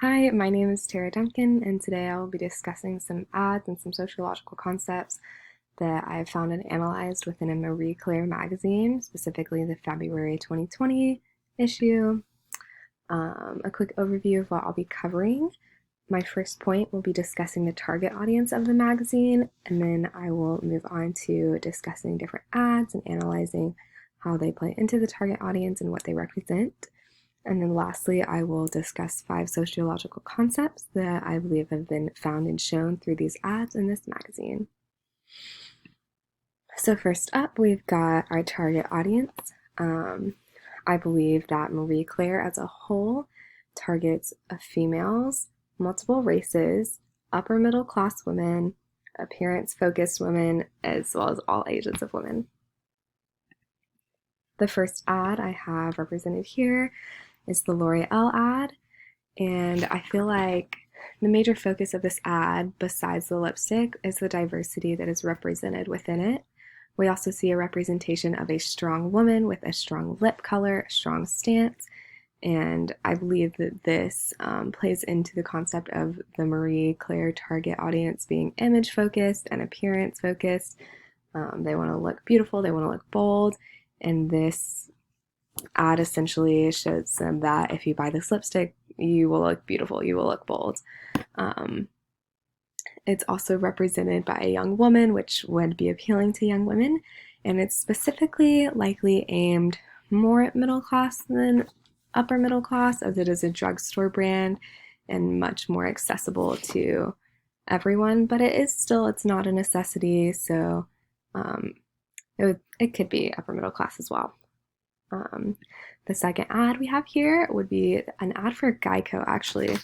Hi, my name is Tara Duncan, and today I will be discussing some ads and some sociological concepts that I've found and analyzed within a Marie Claire magazine, specifically the February 2020 issue. A quick overview of what I'll be covering. My first point will be discussing the target audience of the magazine, and then I will move on to discussing different ads and analyzing how they play into the target audience and what they represent. And then lastly, I will discuss 5 sociological concepts that I believe have been found and shown through these ads in this magazine. So first up, we've got our target audience. I believe that Marie Claire as a whole targets females, multiple races, upper middle class women, appearance-focused women, as well as all ages of women. The first ad I have represented here is the L'Oreal ad, and I feel like the major focus of this ad, besides the lipstick, is the diversity that is represented within it. We also see a representation of a strong woman with a strong lip color, a strong stance, and I believe that this plays into the concept of the Marie Claire target audience being image focused and appearance focused. They want to look beautiful, they want to look bold, and this ad essentially shows them that if you buy this lipstick, you will look beautiful, you will look bold. It's also represented by a young woman, which would be appealing to young women, and it's specifically likely aimed more at middle class than upper middle class, as it is a drugstore brand and much more accessible to everyone, but it's not a necessity, so it could be upper middle class as well. The second ad we have here would be an ad for Geico, actually.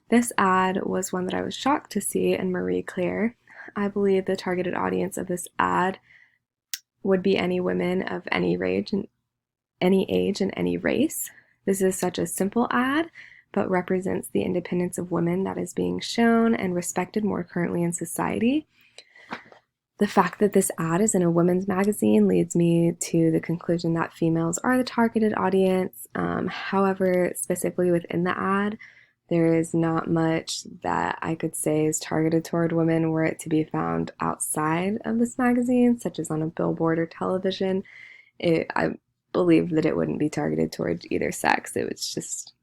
This ad was one that I was shocked to see in Marie Claire. I believe the targeted audience of this ad would be any women of any age and any race. This is such a simple ad, but represents the independence of women that is being shown and respected more currently in society. The fact that this ad is in a women's magazine leads me to the conclusion that females are the targeted audience. However, specifically within the ad, there is not much that I could say is targeted toward women were it to be found outside of this magazine, such as on a billboard or television. I believe that it wouldn't be targeted towards either sex. It was just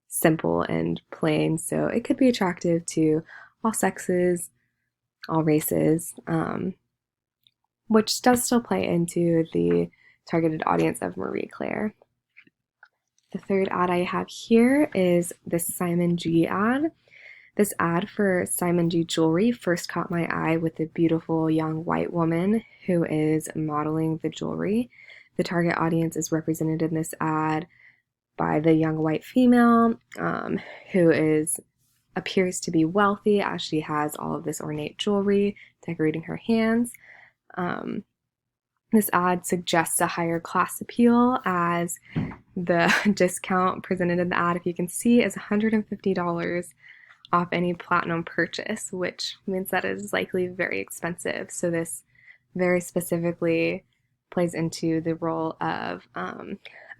simple and plain, so it could be attractive to all sexes, all races, which does still play into the targeted audience of Marie Claire. The third ad I have here is the Simon G ad. This ad for Simon G jewelry first caught my eye with a beautiful young white woman who is modeling the jewelry. The target audience is represented in this ad by the young white female who appears to be wealthy as she has all of this ornate jewelry decorating her hands. This ad suggests a higher class appeal as the discount presented in the ad, if you can see, is $150 off any platinum purchase, which means that it is likely very expensive. So this very specifically plays into the role of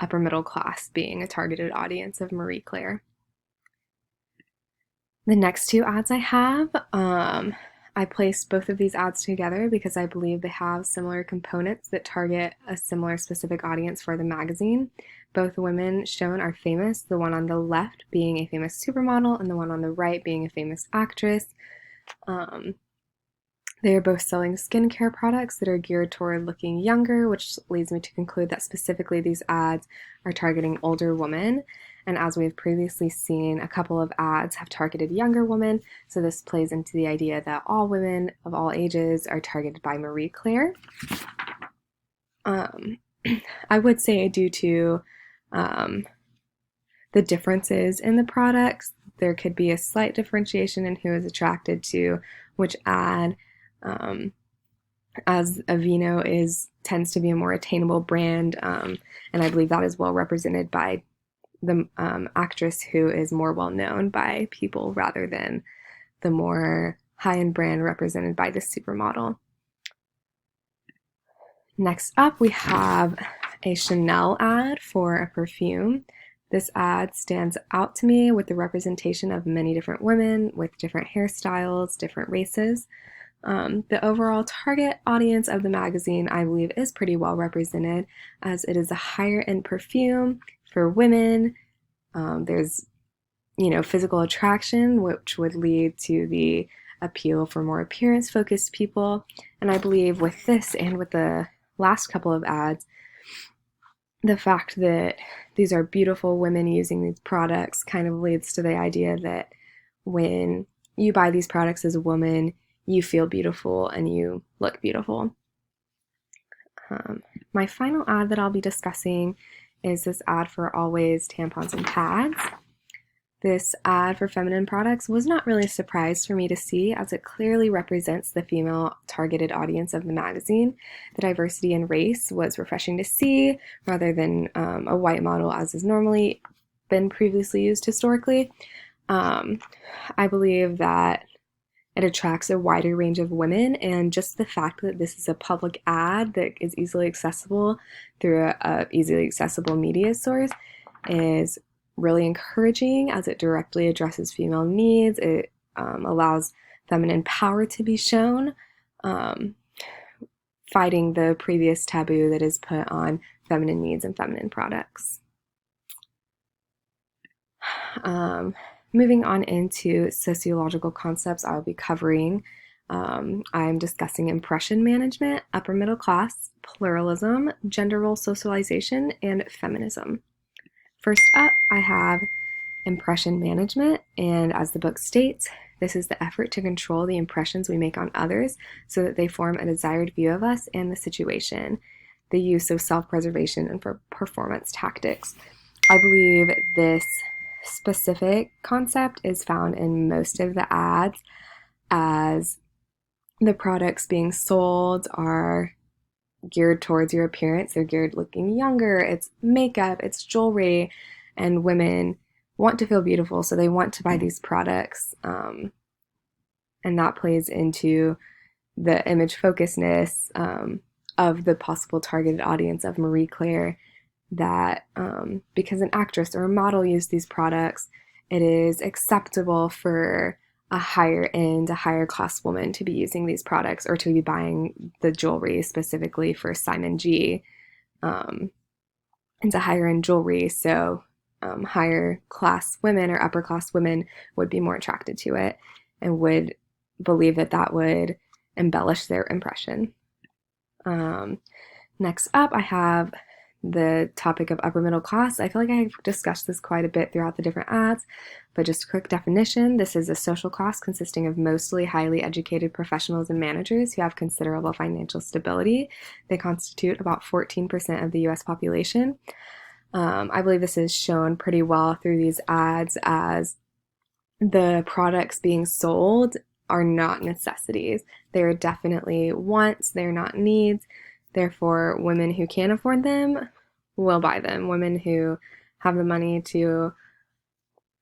upper middle class being a targeted audience of Marie Claire. The next 2 ads I have, I placed both of these ads together because I believe they have similar components that target a similar specific audience for the magazine. Both women shown are famous, the one on the left being a famous supermodel and the one on the right being a famous actress. They are both selling skincare products that are geared toward looking younger, which leads me to conclude that specifically these ads are targeting older women. And as we have previously seen, a couple of ads have targeted younger women, so this plays into the idea that all women of all ages are targeted by Marie Claire. I would say due to the differences in the products, there could be a slight differentiation in who is attracted to which ad, as Aveeno tends to be a more attainable brand, and I believe that is well represented by the actress who is more well known by people rather than the more high-end brand represented by the supermodel. Next up, we have a Chanel ad for a perfume. This ad stands out to me with the representation of many different women with different hairstyles, different races. The overall target audience of the magazine, I believe, is pretty well represented, as it is a higher end perfume for women. There's, physical attraction, which would lead to the appeal for more appearance focused people. And I believe with this and with the last couple of ads, the fact that these are beautiful women using these products kind of leads to the idea that when you buy these products as a woman, you feel beautiful and you look beautiful. My final ad that I'll be discussing is this ad for Always tampons and pads. This ad for feminine products was not really a surprise for me to see, as it clearly represents the female targeted audience of the magazine. The diversity in race was refreshing to see, rather than a white model as has normally been previously used historically. I believe that it attracts a wider range of women, and just the fact that this is a public ad that is easily accessible through a easily accessible media source is really encouraging, as it directly addresses female needs. It allows feminine power to be shown, fighting the previous taboo that is put on feminine needs and feminine products. Moving on into sociological concepts, I'll be covering. I'm discussing impression management, upper middle class, pluralism, gender role socialization, and feminism. First up, I have impression management, and as the book states, this is the effort to control the impressions we make on others so that they form a desired view of us and the situation. The use of self-preservation and for performance tactics. I believe this specific concept is found in most of the ads, as the products being sold are geared towards your appearance. They're geared looking younger. It's makeup, it's jewelry, and women want to feel beautiful, so they want to buy these products. And that plays into the image focusedness of the possible targeted audience of Marie Claire, that because an actress or a model used these products, it is acceptable for a higher end, a higher class woman to be using these products, or to be buying the jewelry specifically for Simon G. It's a higher end jewelry, so higher class women or upper class women would be more attracted to it and would believe that that would embellish their impression. Next up, I have the topic of upper middle class. I feel like I've discussed this quite a bit throughout the different ads, but just a quick definition. This is a social class consisting of mostly highly educated professionals and managers who have considerable financial stability. They constitute about 14% of the US population. I believe this is shown pretty well through these ads, as the products being sold are not necessities. They're definitely wants, they're not needs. Therefore, women who can afford them will buy them. Women who have the money to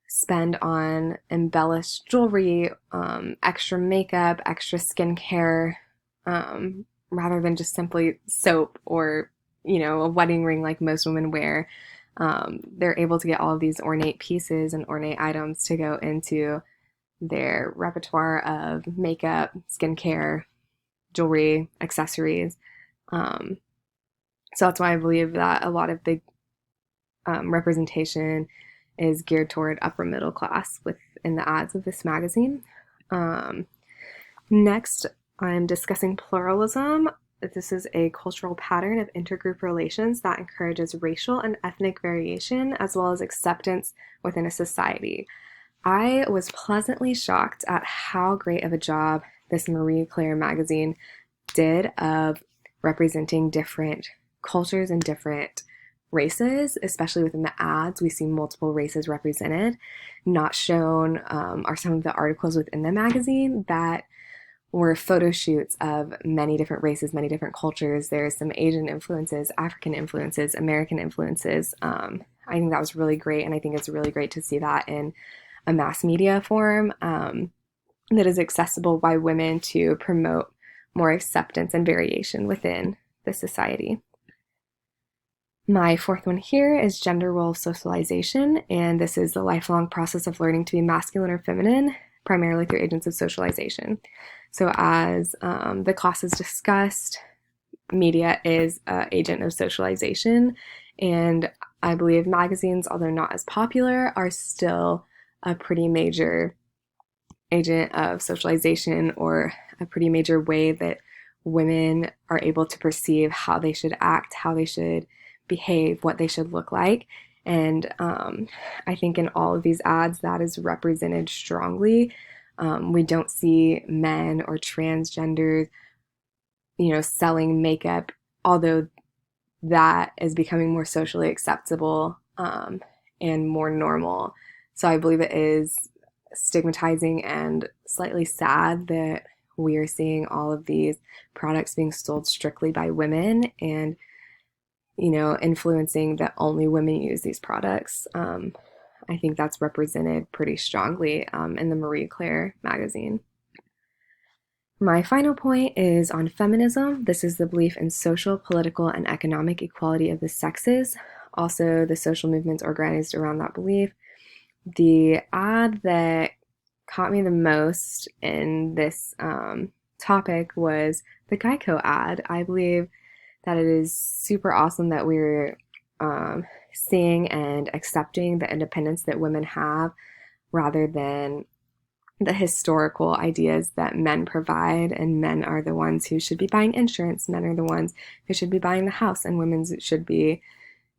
spend on embellished jewelry, extra makeup, extra skincare, rather than just simply soap or, a wedding ring like most women wear. They're able to get all of these ornate pieces and ornate items to go into their repertoire of makeup, skincare, jewelry, accessories. So that's why I believe that a lot of the representation is geared toward upper middle class within the ads of this magazine. Next, I'm discussing pluralism. This is a cultural pattern of intergroup relations that encourages racial and ethnic variation as well as acceptance within a society. I was pleasantly shocked at how great of a job this Marie Claire magazine did of representing different cultures and different races, especially within the ads. We see multiple races represented. Not shown are some of the articles within the magazine that were photo shoots of many different races, many different cultures. There's some Asian influences, African influences, American influences. I think that was really great, and I think it's really great to see that in a mass media form that is accessible by women to promote more acceptance and variation within the society. My fourth one here is gender role socialization, and this is the lifelong process of learning to be masculine or feminine, primarily through agents of socialization. So, as the class has discussed, media is an agent of socialization, and I believe magazines, although not as popular, are still a pretty major agent of socialization or a pretty major way that women are able to perceive how they should act, how they should behave, what they should look like. And I think in all of these ads, that is represented strongly. We don't see men or transgenders, selling makeup, although that is becoming more socially acceptable and more normal. So I believe it is stigmatizing and slightly sad that we are seeing all of these products being sold strictly by women and, influencing that only women use these products. I think that's represented pretty strongly in the Marie Claire magazine. My final point is on feminism. This is the belief in social, political, and economic equality of the sexes. Also, the social movements organized around that belief. The ad that caught me the most in this topic was the Geico ad. I believe that it is super awesome that we're seeing and accepting the independence that women have rather than the historical ideas that men provide, and men are the ones who should be buying insurance, men are the ones who should be buying the house, and women should be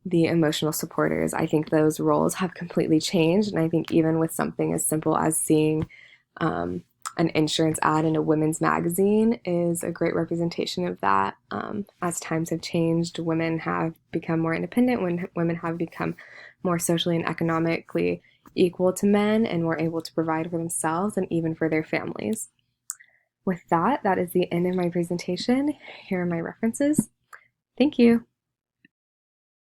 the emotional supporters. I think those roles have completely changed, and I think even with something as simple as seeing an insurance ad in a women's magazine is a great representation of that. As times have changed, women have become more independent, when women have become more socially and economically equal to men and were able to provide for themselves and even for their families. With that, that is the end of my presentation. Here are my references. Thank you.